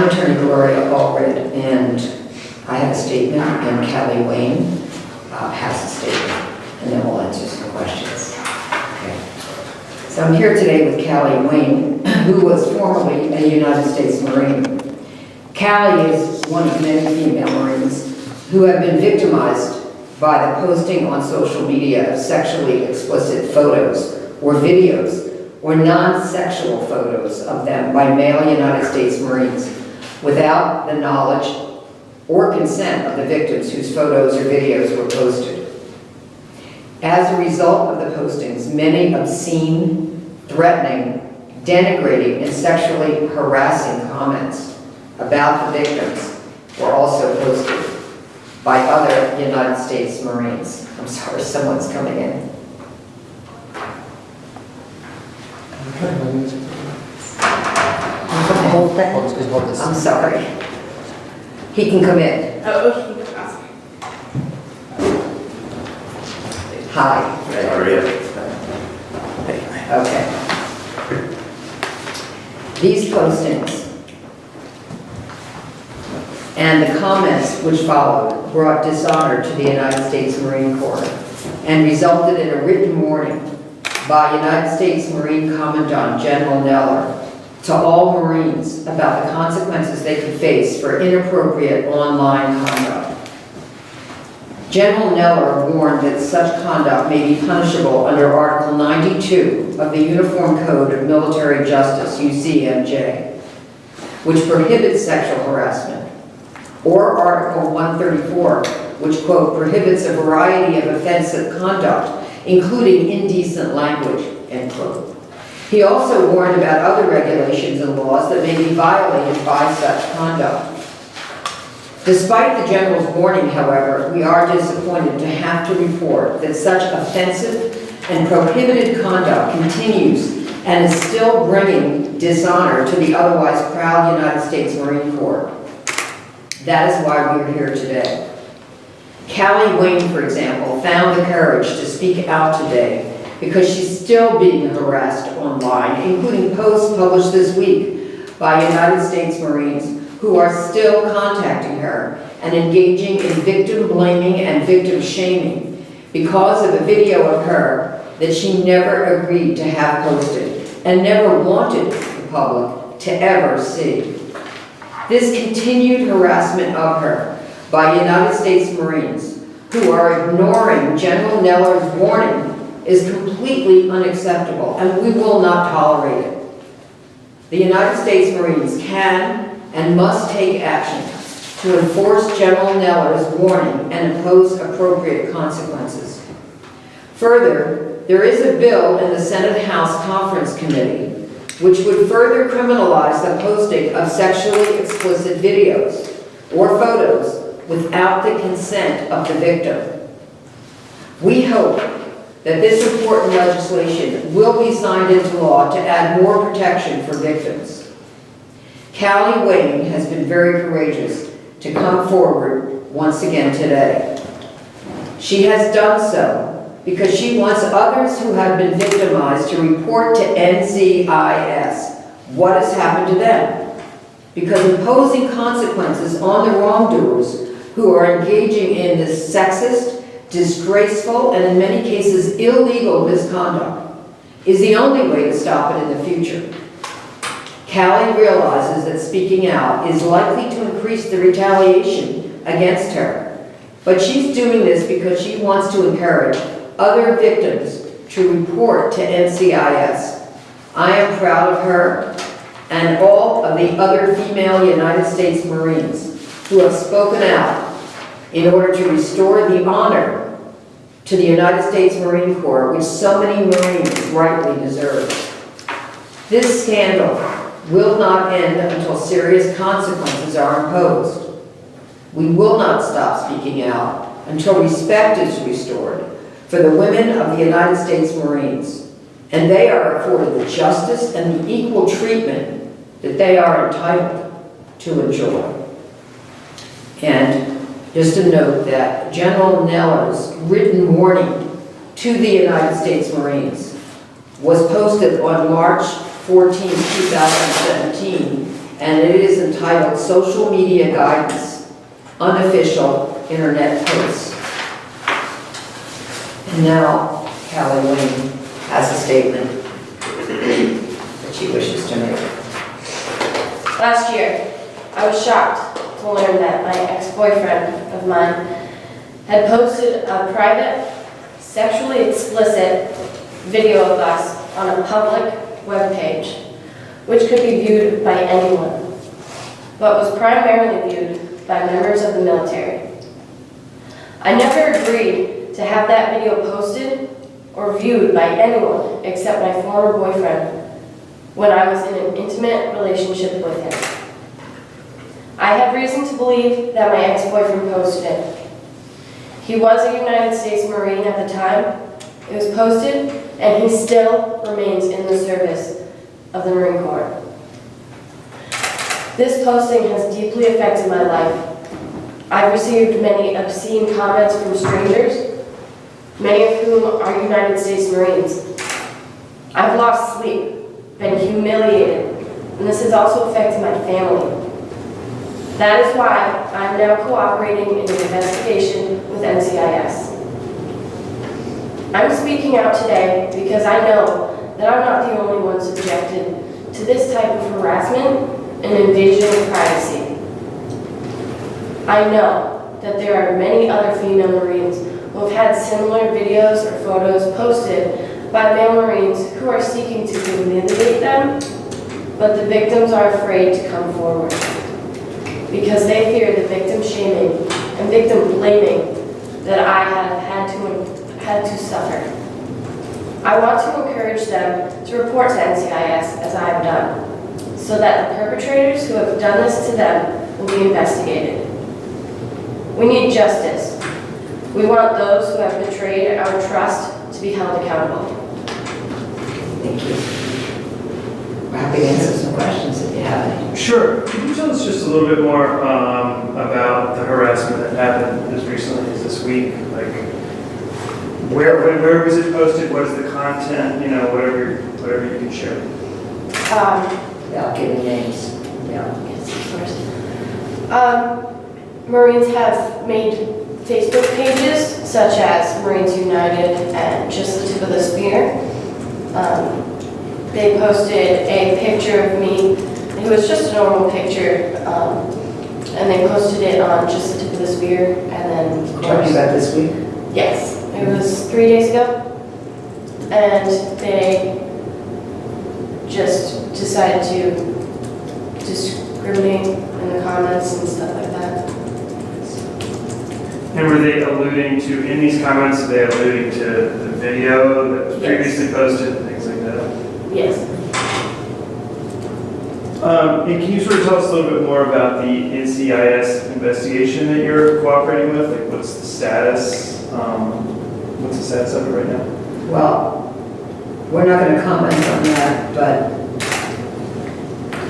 I'm Attorney Gloria Allred, and I have a statement, and Callie Wayne has a statement, and then we'll answer some questions. Okay. So I'm here today with Callie Wayne, who was formerly a United States Marine. Callie is one of many female Marines who have been victimized by the posting on social media of sexually explicit photos or videos or non-sexual photos of them by male United States Marines without the knowledge or consent of the victims whose photos or videos were posted. As a result of the postings, many obscene, threatening, denigrating, and sexually harassing comments about the victims were also posted by other United States Marines. I'm sorry, someone's coming in. Hold that. I'm sorry. He can come in. Oh, he can ask. Hi. How are you? Okay. These postings and the comments which followed brought dishonor to the United States Marine Corps and resulted in a written warning by United States Marine Commandant General Neller to all Marines about the consequences they could face for inappropriate online conduct. General Neller warned that such conduct may be punishable under Article 92 of the Uniform Code of Military Justice, UCMJ, which prohibits sexual harassment, or Article 134, which, quote, prohibits a variety of offensive conduct, including indecent language, end quote. He also warned about other regulations and laws that may be violated by such conduct. Despite the General's warning, however, we are disappointed to have to report that such offensive and prohibited conduct continues and is still bringing dishonor to the otherwise proud United States Marine Corps. That is why we are here today. Callie Wayne, for example, found the courage to speak out today because she's still being harassed online, including posts published this week by United States Marines who are still contacting her and engaging in victim blaming and victim shaming because of a video of her that she never agreed to have posted and never wanted the public to ever see. This continued harassment of her by United States Marines who are ignoring General Neller's warning is completely unacceptable, and we will not tolerate it. The United States Marines can and must take action to enforce General Neller's warning and impose appropriate consequences. Further, there is a bill in the Senate House Conference Committee which would further criminalize the posting of sexually explicit videos or photos without the consent of the victim. We hope that this important legislation will be signed into law to add more protection for victims. Callie Wayne has been very courageous to come forward once again today. She has done so because she wants others who have been victimized to report to NCIS what has happened to them, because imposing consequences on the wrongdoers who are engaging in this sexist, disgraceful, and in many cases illegal misconduct is the only way to stop it in the future. Callie realizes that speaking out is likely to increase the retaliation against her, but she's doing this because she wants to encourage other victims to report to NCIS. I am proud of her and all of the other female United States Marines who have spoken out in order to restore the honor to the United States Marine Corps, which so many Marines rightly deserve. This scandal will not end until serious consequences are imposed. We will not stop speaking out until respect is restored for the women of the United States Marines, and they are afforded the justice and the equal treatment that they are entitled to enjoy. And just a note that General Neller's written warning to the United States Marines was posted on March 14, 2017 and it is entitled Social Media Guidance, Unofficial Internet Posts. And now Callie Wayne has a statement that she wishes to make. Last year, I was shocked to learn that my ex-boyfriend of mine had posted a private, sexually explicit video of us on a public webpage, which could be viewed by anyone, but was primarily viewed by members of the military. I never agreed to have that video posted or viewed by anyone except my former boyfriend when I was in an intimate relationship with him. I had reason to believe that my ex-boyfriend posted it. He was a United States Marine at the time. It was posted, and he still remains in the service of the Marine Corps. This posting has deeply affected my life. I've received many obscene comments from strangers, many of whom are United States Marines. I've lost sleep, been humiliated, and this has also affected my family. That is why I'm now cooperating in an investigation with NCIS. I'm speaking out today because I know that I'm not the only one subjected to this type of harassment and invasion of privacy. I know that there are many other female Marines who have had similar videos or photos posted by male Marines who are seeking to humiliate them, but the victims are afraid to come forward because they fear the victim shaming and victim blaming that I have had to suffer. I want to encourage them to report to NCIS as I have done, so that the perpetrators who have done this to them will be investigated. We need justice. We want those who have betrayed our trust to be held accountable. Thank you. We're happy to answer some questions if you have any. Sure. Could you tell us just a little bit more about the harassment that happened as recently as this week? Like, where was it posted? What is the content? You know, whatever you can share. Without giving names. Yeah. Yes, of course. Marines have made Facebook pages such as Marines United and Just the Tip of the Spear. They posted a picture of me. It was just a normal picture, and they posted it on Just the Tip of the Spear. And then, of Talking about this week? yes, it was 3 days ago, and they just decided to discriminate in the comments and stuff like that. And were they alluding to, in these comments, are they alluding to the video that was previously posted and things like that? Yes. And can you sort of tell us a little bit more about the NCIS investigation that you're cooperating with? Like, what's the status? What's the status of it right now? Well, we're not going to comment on that, but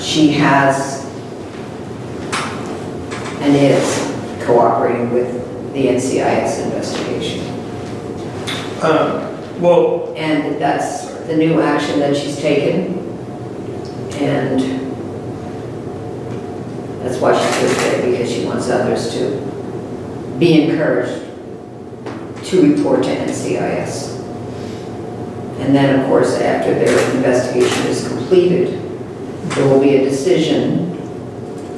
she has and is cooperating with the NCIS investigation. And that's the new action that she's taken, and that's why she's here today, because she wants others to be encouraged to report to NCIS. And then, of course, after their investigation is completed, there will be a decision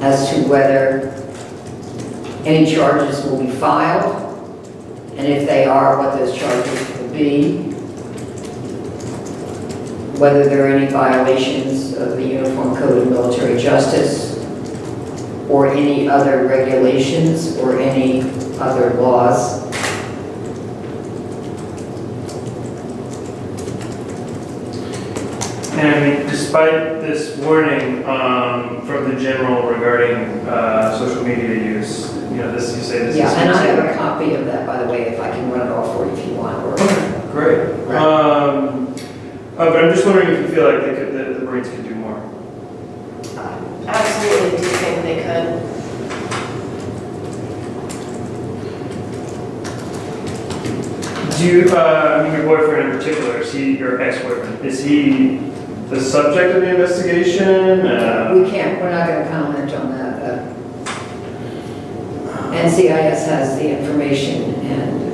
as to whether any charges will be filed, and if they are, what those charges will be, whether there are any violations of the Uniform Code of Military Justice or any other regulations or any other laws. And I mean, despite this warning from the general regarding social media use, you know, this, you say this Yeah, is... and I have a copy of that, by the way, if I can run it off for you if you want. Or, okay, great. Right. But I'm just wondering if you feel like the Marines could do more. Absolutely do think they could. Do you, I mean, your boyfriend in particular, is he, your ex-boyfriend, is he the subject of the investigation? We're not gonna comment on that. NCIS has the information and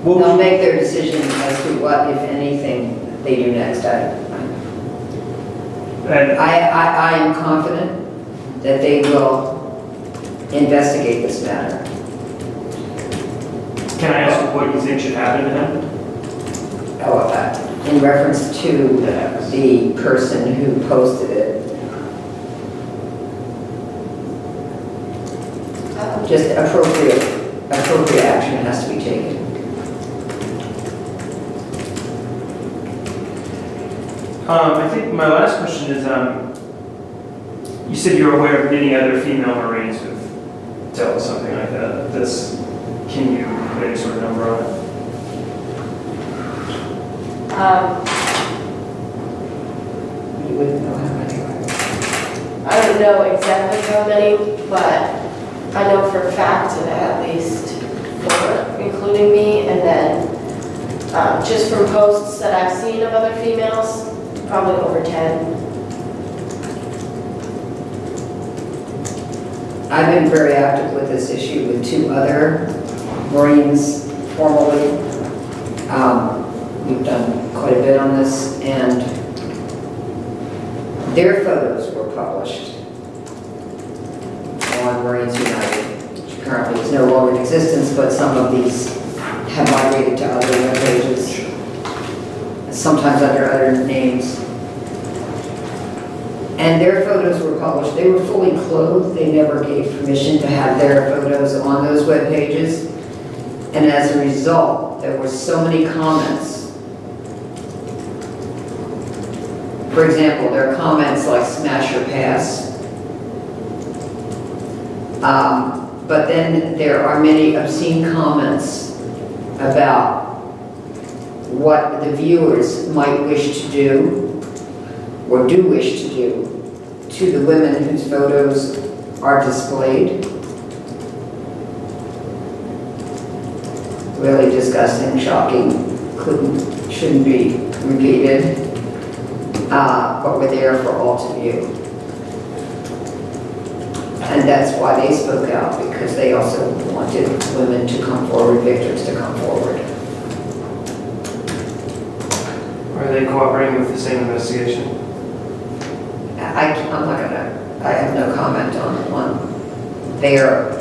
What would they'll you- make their decision as to what, if anything, they do next. And I am confident that they will investigate this matter. can I ask what you think should happen to him? In reference to the person who posted it, just appropriate action has to be taken. I think my last question is, you said you're aware of many other female Marines who've dealt with something like that. Can you put any sort of number on it? You wouldn't know how many are. I don't know exactly how many, but I know for a fact of at least 4, including me, and then just from posts that I've seen of other females, probably over 10. I've been very active with this issue with 2 other Marines formerly. We've done quite a bit on this, and their photos were published on Marines United, which currently is no longer in existence, but some of these have migrated to other web pages, sometimes under other names. And their photos were published. They were fully clothed. They never gave permission to have their photos on those web pages. And as a result, there were so many comments. For example, there are comments like smash or pass. But then there are many obscene comments about what the viewers might wish to do or do wish to do to the women whose photos are displayed. Really disgusting, shocking, shouldn't be repeated, but were there for all to view. And that's why they spoke out, because they also wanted women to come forward, victims to come forward. Are they cooperating with the same investigation? I'm not gonna, I have no comment on their